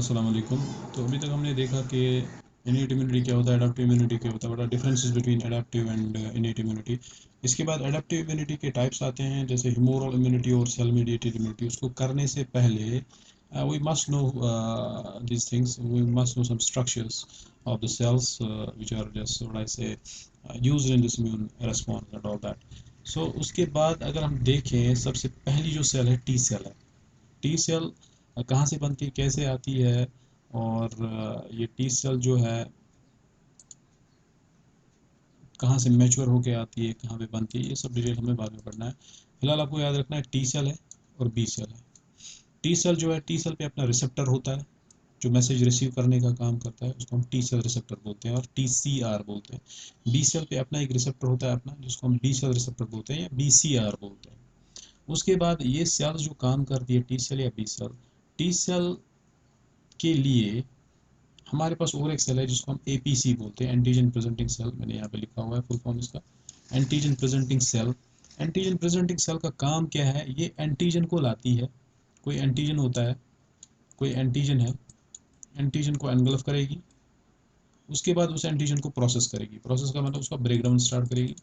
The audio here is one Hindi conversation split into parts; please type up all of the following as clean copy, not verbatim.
अस्सलाम वालेकुम। तो अभी तक हमने देखा कि इनेट इम्यूनिटी क्या होता है, एडाप्टिव इम्यूनिटी क्या होता है, what are differences between adaptive and innate immunity. इसके बाद एडाप्टिव इम्यूनिटी के टाइप्स आते हैं, जैसे ह्यूमोरल इम्यूनिटी और सेल मीडिएटेड इम्यूनिटी। उसको करने से पहले we must know these things, we must know some structures of the cells which are just what I say used in this immune response and all that. So उसके बाद अगर हम देखें, सबसे पहली जो सेल है टी सेल है। टी सेल कहाँ से बनती है, कैसे आती है, और ये टी सेल जो है कहाँ से मैच्योर होके आती है, कहाँ पे बनती है, ये सब डिटेल हमें बाद में पढ़ना है। फिलहाल आपको याद रखना है टी सेल है और बी सेल है। टी सेल जो है, टी सेल पे अपना रिसेप्टर होता है जो मैसेज रिसीव करने का काम करता है, उसको हम टी सेल रिसेप्टर बोलते हैं और टी सी आर बोलते हैं। बी सेल पे अपना एक रिसेप्टर होता है अपना, जिसको हम बी सेल रिसेप्टर बोलते हैं या बी सी आर बोलते हैं। उसके बाद ये सेल जो काम करती है, टी सेल या बी सेल, टी सेल के लिए हमारे पास और एक सेल है जिसको हम एपीसी बोलते हैं, एंटीजन प्रेजेंटिंग सेल। मैंने यहाँ पे लिखा हुआ है फुल फॉर्म इसका, antigen presenting cell. Antigen presenting cell का काम क्या है, ये एंटीजन को लाती है। कोई एंटीजन होता है, कोई एंटीजन है, एंटीजन को एनगल्फ करेगी, उसके बाद उस एंटीजन को प्रोसेस करेगी। प्रोसेस का मतलब उसका ब्रेकडाउन स्टार्ट करेगी।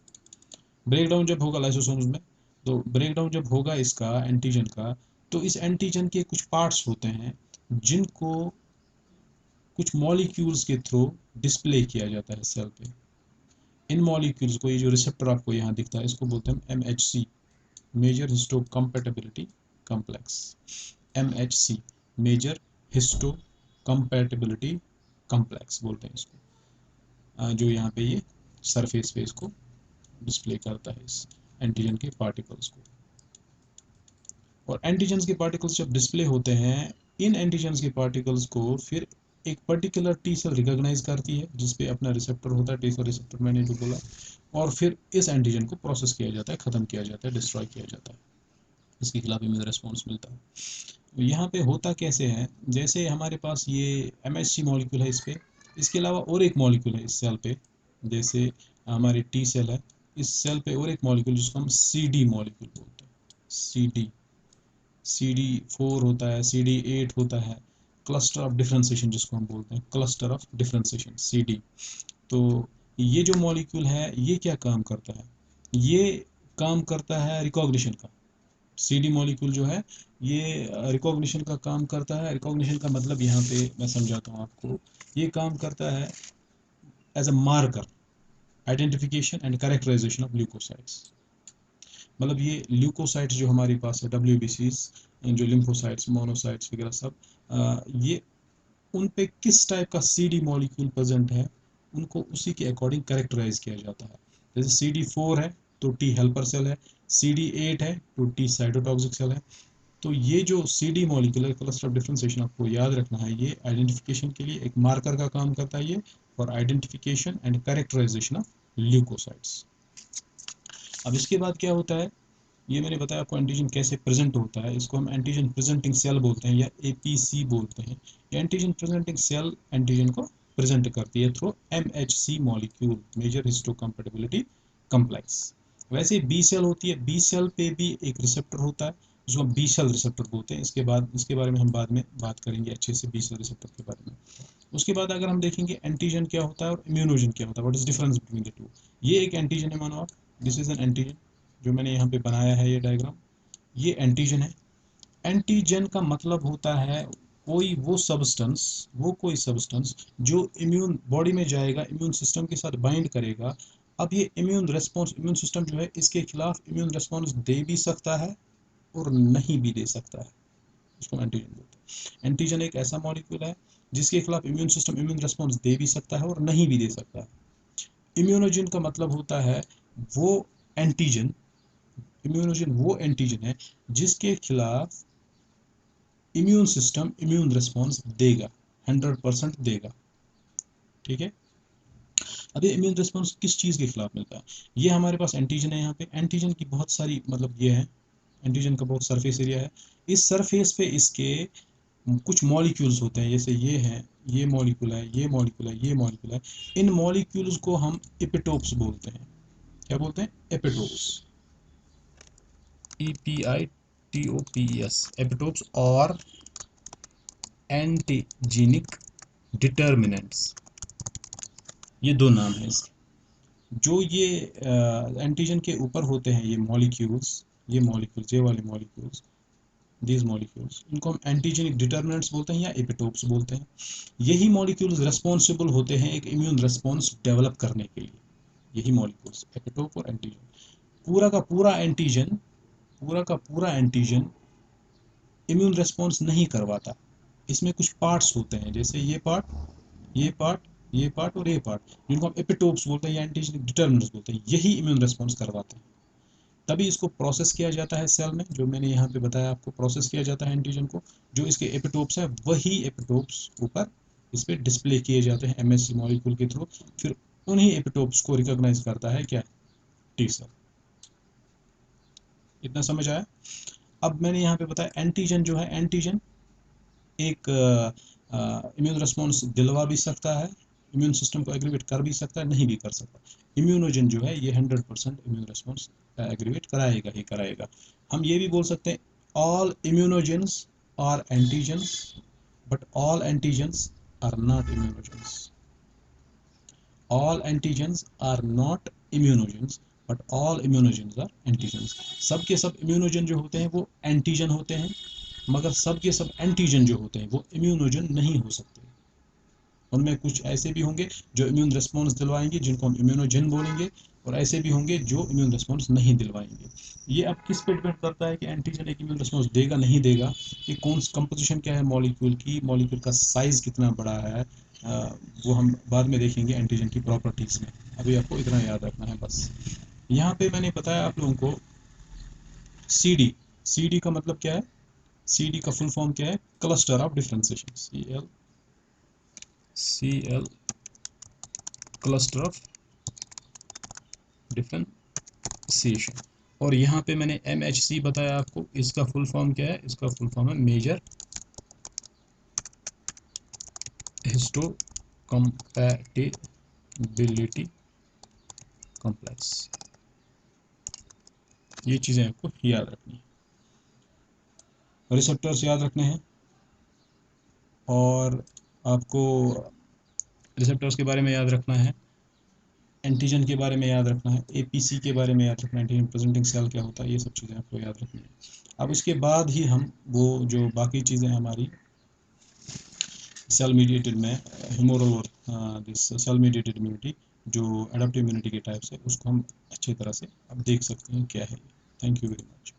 ब्रेकडाउन जब होगा लाइसोसोम्स में, तो ब्रेकडाउन जब होगा इसका एंटीजन का, तो इस एंटीजन के कुछ पार्ट्स होते हैं जिनको कुछ मॉलिक्यूल्स के थ्रू डिस्प्ले किया जाता है सेल पे। इन मॉलिक्यूल्स को, ये जो रिसेप्टर आपको यहाँ दिखता है, इसको बोलते हैं MHC, major histocompatibility complex. MHC, major histocompatibility complex बोलते हैं इसको, जो यहाँ पे ये सरफेस पे इसको डिस्प्ले करता है इस एंटीजन के पार्टिकल्स को। और एंटीजन्स के पार्टिकल्स जब डिस्प्ले होते हैं, इन एंटीजन्स के पार्टिकल्स को फिर एक पर्टिकुलर टी सेल रिकॉग्नाइज करती है, जिसपे अपना रिसेप्टर होता है, टी सेल रिसेप्टर मैंने जो बोला, और फिर इस एंटीजन को प्रोसेस किया जाता है, ख़त्म किया जाता है, डिस्ट्रॉय किया जाता है। इसके खिलाफ इम्यून रिस्पॉन्स मिलता है। यहाँ पे होता कैसे है, जैसे हमारे पास ये MHC मॉलिक्यूल है इस पे, इसके अलावा और एक मॉलिक्यूल है इस सेल पे, जैसे हमारी टी सेल है, इस सेल पे और एक मॉलिक्यूल जिसको हम CD मॉलिक्यूल बोलते हैं। CD4 होता है, CD8 होता है, क्लस्टर ऑफ डिफ्रेंसिएशन जिसको हम बोलते हैं, क्लस्टर ऑफ डिफ्रेंसिएशन CD। तो ये जो मॉलिक्यूल है, ये क्या काम करता है, ये काम करता है रिकॉग्निशन का। CD मॉलिक्यूल जो है, ये रिकॉग्निशन का काम करता है। रिकॉग्निशन का मतलब यहाँ पे मैं समझाता हूँ आपको, ये काम करता है as a marker, identification and characterization of leukocytes. मतलब ये ल्यूकोसाइट्स जो हमारे पास है, WBCs, जो लिम्फोसाइट्स, मोनोसाइट्स वगैरह सब, ये उन पे किस टाइप का CD मॉलिक्यूल प्रेजेंट है, उनको उसी के अकॉर्डिंग कैरेक्टराइज किया जाता है। जैसे CD4 है तो T हेल्पर सेल है, CD8 है तो T साइटोटॉक्सिक सेल है। तो ये जो CD मॉलिक्यूल है, क्लस्टर ऑफ डिफरेंशिएशन, आपको याद रखना है, ये आइडेंटिफिकेशन के लिए एक मार्कर का काम करता है ये, for identification and characterization of leukocytes. अब इसके बाद क्या होता है, ये मैंने बताया आपको एंटीजन कैसे प्रेजेंट होता है, इसको हम एंटीजन प्रेजेंटिंग सेल बोलते हैं या APC बोलते हैं। ये एंटीजन प्रेजेंटिंग सेल एंटीजन को प्रेजेंट करती है through MHC molecule, major histocompatibility complex. वैसे बी सेल होती है, बी सेल पे भी एक रिसेप्टर होता है जिसको हम बी सेल रिसेप्टर बोलते हैं। इसके बाद इसके बारे में हम बाद में बात करेंगे अच्छे से, बी सेल रिसेप्टर के बारे में। उसके बाद अगर हम देखेंगे एंटीजन क्या होता है और इम्यूनोजन क्या होता है, what is difference between the two. ये एक एंटीजन है, मानो आप, दिस इज एन एंटीजन, जो मैंने यहाँ पे बनाया है ये डायग्राम, ये एंटीजन है। एंटीजन का मतलब होता है कोई सब्सटेंस जो इम्यून बॉडी में जाएगा, इम्यून सिस्टम के साथ बाइंड करेगा। अब ये इम्यून रिस्पॉन्स, इम्यून सिस्टम जो है इसके खिलाफ इम्यून रिस्पॉन्स दे भी सकता है और नहीं भी दे सकता है, उसको एंटीजन बोलते हैं। एंटीजन एक ऐसा मॉलिक्यूल है जिसके खिलाफ इम्यून सिस्टम इम्यून रिस्पॉन्स दे भी सकता है और नहीं भी दे सकता है। इम्यूनोजन का मतलब होता है वो एंटीजन, इम्यूनोजन वो एंटीजन है जिसके खिलाफ इम्यून सिस्टम इम्यून रिस्पॉन्स देगा, 100% देगा। ठीक है। अब ये इम्यून रिस्पॉन्स किस चीज़ के खिलाफ मिलता है, ये हमारे पास एंटीजन है। यहाँ पे एंटीजन की बहुत सारी, मतलब ये है, एंटीजन का बहुत सरफेस एरिया है। इस सरफेस पे इसके कुछ मॉलिक्यूल्स होते हैं, जैसे ये हैं, ये मॉलिक्यूल है, ये मॉलिक्यूल है, ये मॉलिक्यूल है। इन मॉलिक्यूल्स को हम एपिटोप्स बोलते हैं। क्या बोलते हैं? Epitopes, EPITOPES, epitopes. और एंटीजेनिक डिटर्मिनेंट्स, ये दो नाम है इसके। जो ये एंटीजन के ऊपर होते हैं ये मॉलिक्यूल्स, ये वाले मॉलिक्यूल्स, दीज मॉलिक्यूल्स, इनको हम एंटीजेनिक डिटर्मिनेंट्स बोलते हैं या एपिटोप्स बोलते हैं। यही मॉलिक्यूल्स रिस्पॉन्सिबल होते हैं एक इम्यून रिस्पॉन्स डेवलप करने के लिए। यही मॉलिक्यूल्स एपिटोप और एंटीजन, पूरा का पूरा एंटीजन, पूरा का पूरा एंटीजन इम्यून रिस्पॉन्स नहीं करवाता। इसमें कुछ पार्ट्स होते हैं, जैसे ये पार्ट, ये पार्ट, ये पार्ट और ये पार्ट, जिनको हम एपिटोप्स बोलते हैं या एंटीजेनिक डिटर्मिनेंट्स बोलते हैं, यही इम्यून रिस्पॉन्स करवाते हैं। तभी इसको प्रोसेस किया जाता है सेल में, जो मैंने यहाँ पे बताया आपको, प्रोसेस किया जाता है एंटीजन को। जो इसके एपिटोप्स है वही एपिटोप्स ऊपर इस पे डिस्प्ले किए जाते हैं एमएससी मॉलिक्यूल के थ्रू। फिर उन्हीं एपिटोप्स को रिकॉग्नाइज करता है क्या, टी सेल। इतना समझ आया? अब मैंने यहाँ पे बताया एंटीजन जो है, एंटीजन एक इम्यून रिस्पॉन्स दिलवा भी सकता है, इम्यून सिस्टम को एग्रीवेट कर भी सकता है, नहीं भी कर सकता। इम्यूनोजन जो है ये 100% इम्यून रिस्पॉन्स एग्रीवेट कराएगा ही कराएगा। हम ये भी बोल सकते हैं all immunogens are antigens but all antigens are not immunogens. All antigens are not immunogens but all immunogens are antigens. सब के सब इम्यूनोजन जो होते हैं वो एंटीजन होते हैं, मगर सब के सब एंटीजन जो होते हैं वो इम्यूनोजन नहीं हो सकते। उनमें कुछ ऐसे भी होंगे जो इम्यून रिस्पॉन्स दिलवाएंगे, जिनको हम इम्यूनोजन बोलेंगे, और ऐसे भी होंगे जो इम्यून रिस्पॉन्स नहीं दिलवाएंगे। ये अब किस पे डिपेंड करता है कि एंटीजन एक इम्यून रिस्पॉन्स देगा नहीं देगा, कि कौन कंपोजिशन क्या है मॉलिक्यूल की, मॉलिक्यूल का साइज कितना बड़ा है, वो हम बाद में देखेंगे एंटीजन की प्रॉपर्टीज़ में। अभी आपको इतना याद रखना है बस। यहाँ पे मैंने बताया आप लोगों को CD। CD का मतलब क्या है? CD का फुल फॉर्म क्या है? Cluster of differentiation, CL cluster of differentiation. और यहाँ पे मैंने MHC बताया आपको, इसका फुल फॉर्म क्या है? इसका फुल फॉर्म है मेजर हिस्टोकम्पैटिबिलिटी कॉम्प्लेक्स। ये चीज़ें आपको याद रखनी है, रिसेप्टर्स याद रखने हैं, और आपको रिसेप्टर्स के बारे में याद रखना है, एंटीजन के बारे में याद रखना है, APC के बारे में याद रखना है, एंटीजन प्रेजेंटिंग सेल क्या होता है, ये सब चीज़ें आपको याद रखनी है। अब इसके बाद ही हम वो जो बाकी चीज़ें हमारी सेल मीडिएटेड में ह्यूमोरल और दिस सेल मीडिएटेड इम्यूनिटी, जो एडाप्टिव इम्यूनिटी के टाइप्स है, उसको हम अच्छी तरह से अब देख सकते हैं क्या है। Thank you very much.